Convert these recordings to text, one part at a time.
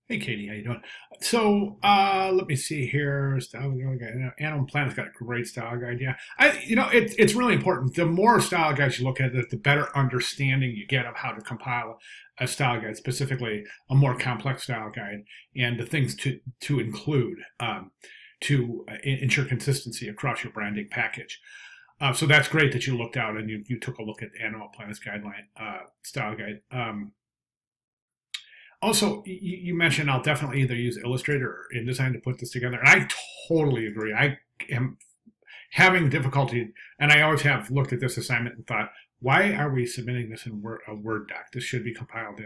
Hey Katie, how you doing? So let me see here. Style guide. Animal Planet's got a great style guide. Yeah, it's really important. The more style guides you look at, the better understanding you get of how to compile a style guide, specifically a more complex style guide, and the things to include to ensure consistency across your branding package. So that's great that you looked out and you took a look at Animal Planet's guideline style guide. Also, you mentioned I'll definitely either use Illustrator or InDesign to put this together. And I totally agree. I am having difficulty, and I always have looked at this assignment and thought, why are we submitting this in a Word doc? This should be compiled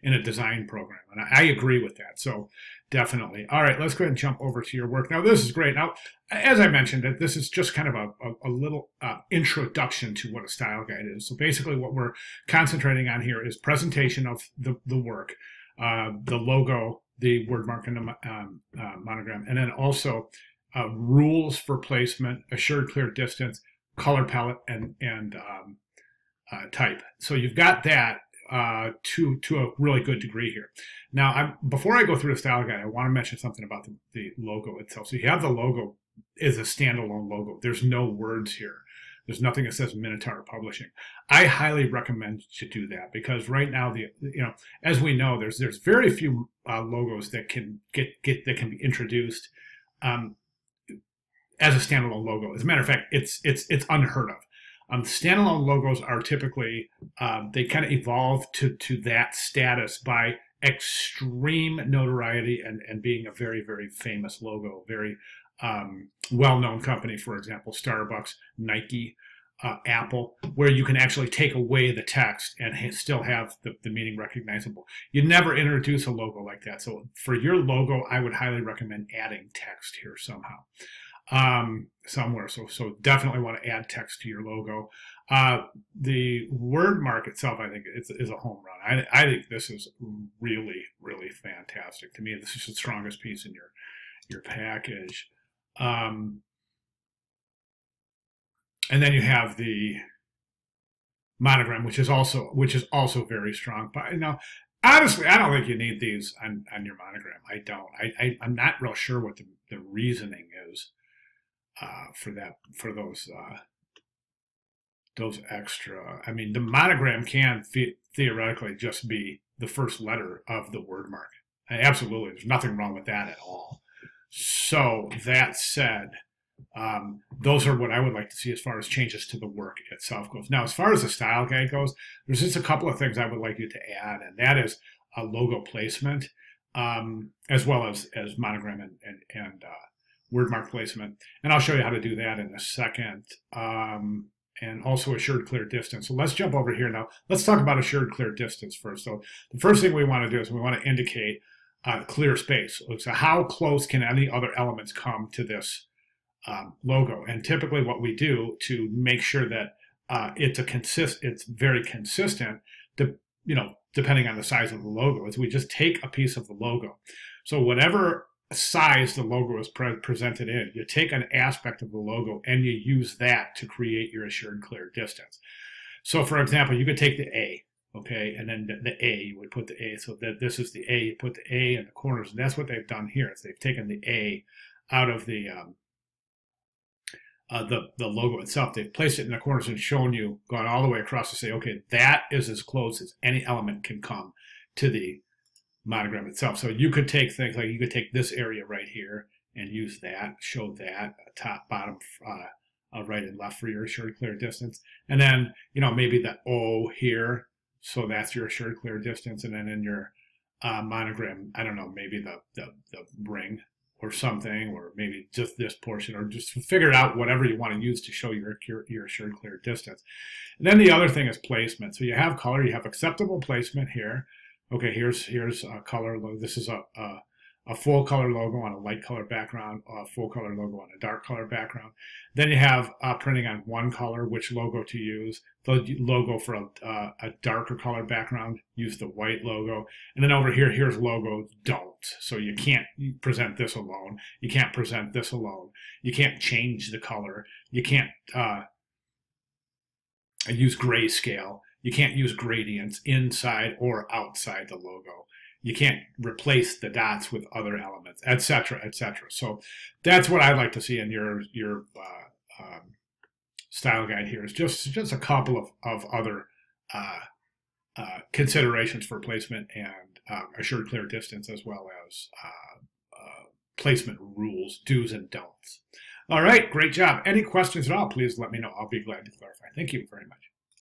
in a design program. And I agree with that. So definitely. All right, let's go ahead and jump over to your work. Now, this is great. Now, as I mentioned, that this is just kind of a little introduction to what a style guide is. So basically what we're concentrating on here is presentation of the work, the logo, the word mark, and the monogram, and then also rules for placement, assured clear distance, color palette, and type. So you've got that to a really good degree here. Now, before I go through the style guide, I want to mention something about the logo itself. So you have the logo is a standalone logo. There's no words here. There's nothing that says Minotaur Publishing. I highly recommend you do that because right now, as we know, there's very few logos that can that can be introduced as a standalone logo. As a matter of fact, it's unheard of. Standalone logos are typically they kind of evolve to that status by extreme notoriety and being a very, very famous logo, very well-known company, for example, Starbucks, Nike, Apple, where you can actually take away the text and still have the meaning recognizable. You never introduce a logo like that. So for your logo, I would highly recommend adding text here somehow. Somewhere. So definitely want to add text to your logo. The word mark itself, I think, is a home run. I think this is really, really fantastic. To me, this is the strongest piece in your package. And then you have the monogram, which is also very strong. But honestly, I don't think you need these on your monogram. I don't. I'm not real sure what the reasoning is for those extra. I mean, the monogram can theoretically just be the first letter of the word mark. Absolutely, there's nothing wrong with that at all. So that said, those are what I would like to see as far as changes to the work itself goes. Now, as far as the style guide goes, there's just a couple of things I would like you to add, and that is a logo placement, as well as monogram and word mark placement. And I'll show you how to do that in a second. And also assured clear distance. So let's jump over here now. Let's talk about assured clear distance first. So the first thing we want to do is we want to indicate clear space. So how close can any other elements come to this logo? And typically what we do to make sure that it's very consistent, depending on the size of the logo, is we just take a piece of the logo. So whatever size the logo is presented in, you take an aspect of the logo and you use that to create your assured clear distance. So for example, you could take the A, okay, and then the A, you would put the A, so that this is the A, you put the A in the corners, and that's what they've done here, is they've taken the A out of the logo itself. They've placed it in the corners and shown you, gone all the way across to say, okay, that is as close as any element can come to the monogram itself. So you could take things like, you could take this area right here and use that, show that top, bottom, right and left for your assured clear distance. And then, maybe the O here, so that's your assured clear distance. And then in your monogram, I don't know, maybe the ring or something, or maybe just this portion, or just figure out whatever you want to use to show your assured clear distance. And then the other thing is placement. So you have color, you have acceptable placement here. Okay, here's a color logo. This is a full color logo on a light color background, a full color logo on a dark color background. Then you have printing on one color, which logo to use. The logo for a darker color background, use the white logo. And then over here, here's logos don't. So you can't present this alone. You can't present this alone. You can't change the color. You can't use grayscale. You can't use gradients inside or outside the logo. you can't replace the dots with other elements, et cetera, et cetera. So that's what I'd like to see in your style guide here, is just a couple of other considerations for placement and assured clear distance, as well as placement rules, do's and don'ts. All right, great job. Any questions at all, please let me know. I'll be glad to clarify. Thank you very much.